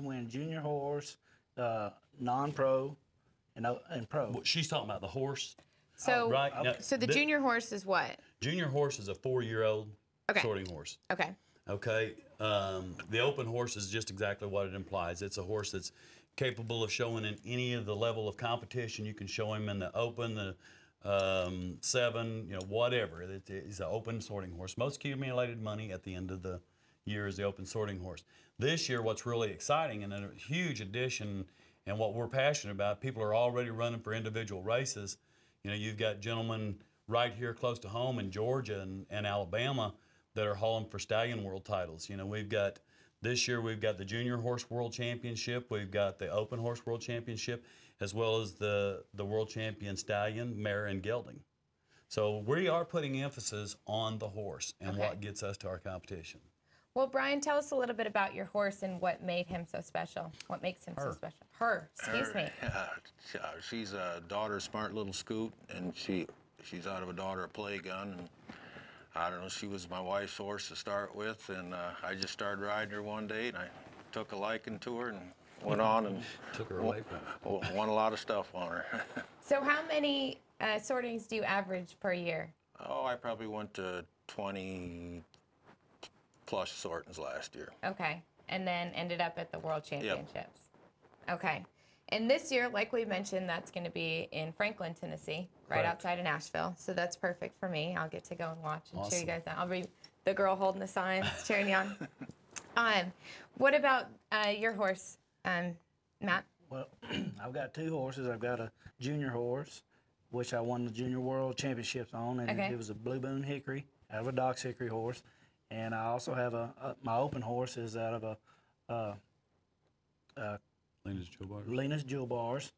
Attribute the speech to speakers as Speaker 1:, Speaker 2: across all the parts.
Speaker 1: win junior horse, non-pro, and pro.
Speaker 2: Well, she's talking about the horse,
Speaker 3: So,
Speaker 2: right? Now,
Speaker 3: so the junior horse is what?
Speaker 2: junior horse is a 4-year-old
Speaker 3: Okay.
Speaker 2: sorting horse.
Speaker 3: Okay.
Speaker 2: Okay. The open horse is just exactly what it implies. It's a horse that's capable of showing in any of the level of competition. You can show him in the open, the 7, whatever. He's an open sorting horse. Most accumulated money at the end of the year is the open sorting horse. This year, what's really exciting and a huge addition, and what we're passionate about, people are already running for individual races. You've got gentlemen right here close to home in Georgia and Alabama that are hauling for stallion world titles. This year we've got the Junior Horse World Championship, we've got the Open Horse World Championship, as well as the World Champion Stallion, mare, and gelding. So we are putting emphasis on the horse and what gets us to our competition.
Speaker 3: Well, Brian, tell us a little bit about your horse and what made him so special. What makes him so special? Excuse me.
Speaker 4: She's a daughter of Smart Little Scoot, and she's out of a daughter of Playgun. And I don't know, she was my wife's horse to start with, and I just started riding her one day, and I took a liking to her and went on and
Speaker 2: Took her away from it.
Speaker 4: won a lot of stuff on her.
Speaker 3: So how many sortings do you average per year?
Speaker 4: Oh, I probably went to 20 plus sortings last year.
Speaker 3: Okay. And then ended up at the World Championships. Okay. And this year, like we mentioned, that's going to be in Franklin, Tennessee, right
Speaker 2: Correct.
Speaker 3: outside of Nashville. So that's perfect for me. I'll get to go and watch and cheer you
Speaker 2: Awesome.
Speaker 3: guys on. I'll be the girl holding the signs, cheering you on. What about your horse, Matt?
Speaker 1: Well, I've got 2 horses. I've got a junior horse, which I won the Junior World Championships on, and
Speaker 3: Okay.
Speaker 1: it was a Blue Boone Hickory, out of a Doc's Hickory horse. And I also have my open horse is out of a
Speaker 2: Lena's Joe Bars.
Speaker 1: Lena's Jewel Bars,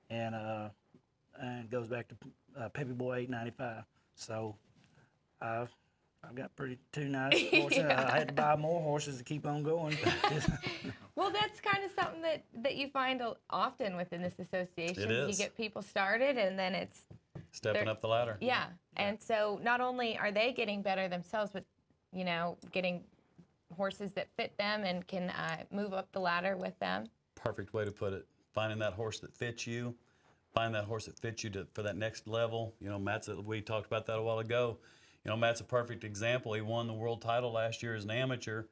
Speaker 1: and goes back to Peppy Boy 895. So I've got 2 nice horses. I had to buy more horses to keep on going.
Speaker 3: Well, that's kind of something that you find often within this association.
Speaker 2: It is.
Speaker 3: You get people started, and then it's
Speaker 2: Stepping up the ladder.
Speaker 3: yeah. And so not only are they getting better themselves, but getting horses that fit them and can move up the ladder with them.
Speaker 2: Perfect way to put it. Finding that horse that fits you, find that horse that fits you for that next level. We talked about that a while ago. Matt's a perfect example. He won the world title last year as an amateur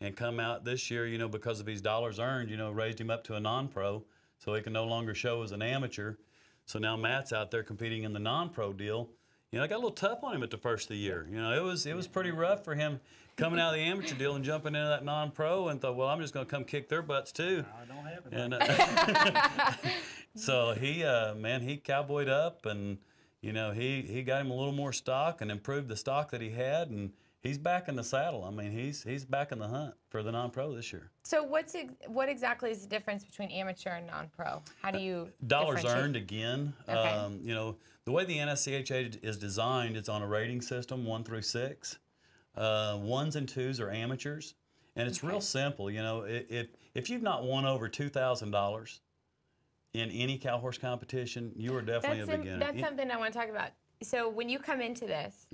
Speaker 2: and come out this year, because of his dollars earned, raised him up to a non-pro so he can no longer show as an amateur. So now Matt's out there competing in the non-pro deal. I got a little tough on him at the first of the year. It was pretty rough for him coming out of the amateur deal and jumping into that non-pro, and thought, well, I'm just going to come kick their butts too.
Speaker 1: I don't have it.
Speaker 2: And so he cowboyed up, and he got him a little more stock and improved the stock that he had, and he's back in the saddle. I mean, he's back in the hunt for the non-pro this year.
Speaker 3: So what exactly is the difference between amateur and non-pro? How do you
Speaker 2: Dollars
Speaker 3: differentiate?
Speaker 2: earned again.
Speaker 3: Okay.
Speaker 2: The way the NSCHA is designed, it's on a rating system, 1 through 6. 1s and 2s are amateurs, and it's real simple. If you've not won over $2,000 in any cow horse competition, you are definitely a beginner.
Speaker 3: That's something I want to talk about. So when you come into this,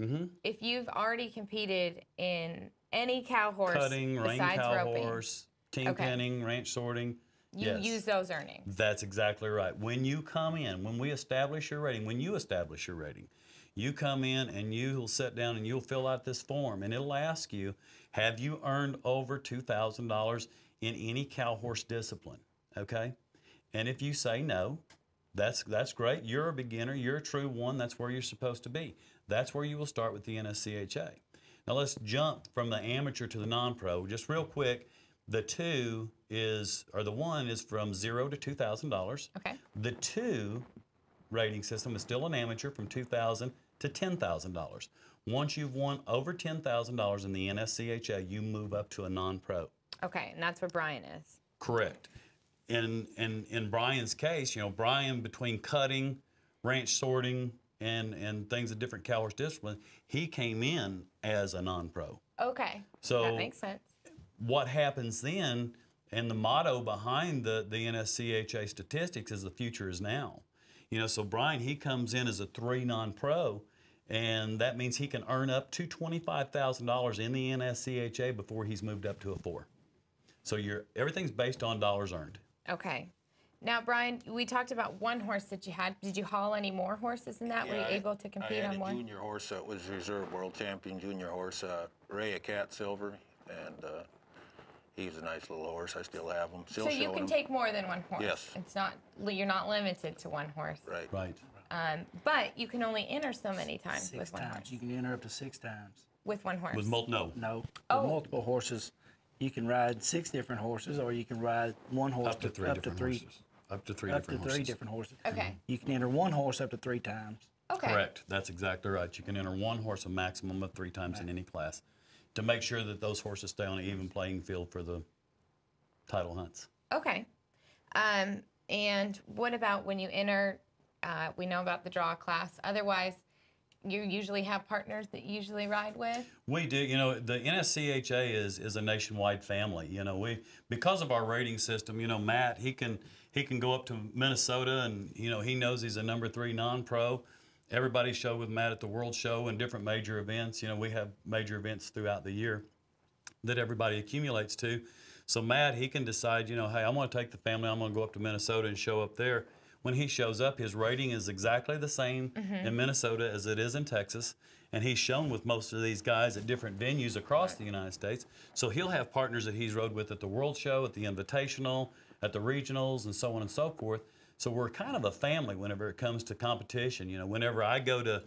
Speaker 3: if you've already competed in any cow horse
Speaker 2: Cutting, rein
Speaker 3: besides
Speaker 2: cow
Speaker 3: roping,
Speaker 2: horse, team penning, ranch sorting.
Speaker 3: you
Speaker 2: yes.
Speaker 3: use those earnings.
Speaker 2: That's exactly right. When you come in, when we establish your rating, you come in and you'll sit down and you'll fill out this form, and it'll ask you, have you earned over $2,000 in any cow horse discipline? Okay? And if you say no, that's great. You're a beginner. You're a true one. That's where you're supposed to be. That's where you will start with the NSCHA. Now let's jump from the amateur to the non-pro. Just real quick, the 1 is from $0 to $2,000.
Speaker 3: Okay.
Speaker 2: The 2 rating system is still an amateur from $2,000 to $10,000. Once you've won over $10,000 in the NSCHA, you move up to a non-pro.
Speaker 3: Okay, and that's where Brian is.
Speaker 2: Correct. In Brian's case, Brian, between cutting, ranch sorting, and things of different cow horse disciplines, he came in as a non-pro.
Speaker 3: Okay,
Speaker 2: So
Speaker 3: that makes sense.
Speaker 2: what happens then, and the motto behind the NSCHA statistics is the future is now. So Brian, he comes in as a 3 non-pro, and that means he can earn up to $25,000 in the NSCHA before he's moved up to a 4. So everything's based on dollars earned.
Speaker 3: Okay. Now, Brian, we talked about one horse that you had. Did you haul any more horses than that? Were you able to compete
Speaker 4: I
Speaker 3: on
Speaker 4: had
Speaker 3: more?
Speaker 4: a junior horse that was reserve world champion junior horse, Ray a Cat Silver, and he's a nice little horse. I still have him. Still
Speaker 3: So you
Speaker 4: showing
Speaker 3: can
Speaker 4: him.
Speaker 3: take more than one horse.
Speaker 4: Yes.
Speaker 3: It's not, you're not limited to one horse.
Speaker 4: Right.
Speaker 2: Right.
Speaker 3: But you can only enter so many times
Speaker 1: Six
Speaker 3: with one
Speaker 1: times.
Speaker 3: horse.
Speaker 1: You can enter up to 6 times.
Speaker 3: With one horse.
Speaker 2: With no.
Speaker 1: No.
Speaker 3: Oh.
Speaker 1: With multiple horses, you can ride 6 different horses, or you can ride one horse
Speaker 2: Up to three different horses. Up to three
Speaker 1: up to
Speaker 2: different
Speaker 1: 3
Speaker 2: horses.
Speaker 1: different horses.
Speaker 3: Okay.
Speaker 1: You can enter one horse up to 3 times.
Speaker 3: Okay.
Speaker 2: Correct. That's exactly right. You can enter one horse a maximum of 3 times in any class to make sure that those horses stay on an even playing field for the title hunts.
Speaker 3: Okay. And what about when you enter, we know about the draw class. Otherwise, you usually have partners that you usually ride with?
Speaker 2: We do. You know, the NSCHA is a nationwide family. You know, because of our rating system, you know, Matt, he can go up to Minnesota and, you know, he knows he's a number 3 non-pro. Everybody show with Matt at the World Show and different major events. You know, we have major events throughout the year that everybody accumulates to. So Matt, he can decide, you know, hey, I want to take the family, I'm going to go up to Minnesota and show up there. When he shows up, his rating is exactly the same in Minnesota as it is in Texas. And he's shown with most of these guys at different venues across the United States. So he'll have partners that he's rode with at the World Show, at the Invitational, at the regionals, and so on and so forth. So we're kind of a family whenever it comes to competition. You know, whenever I go to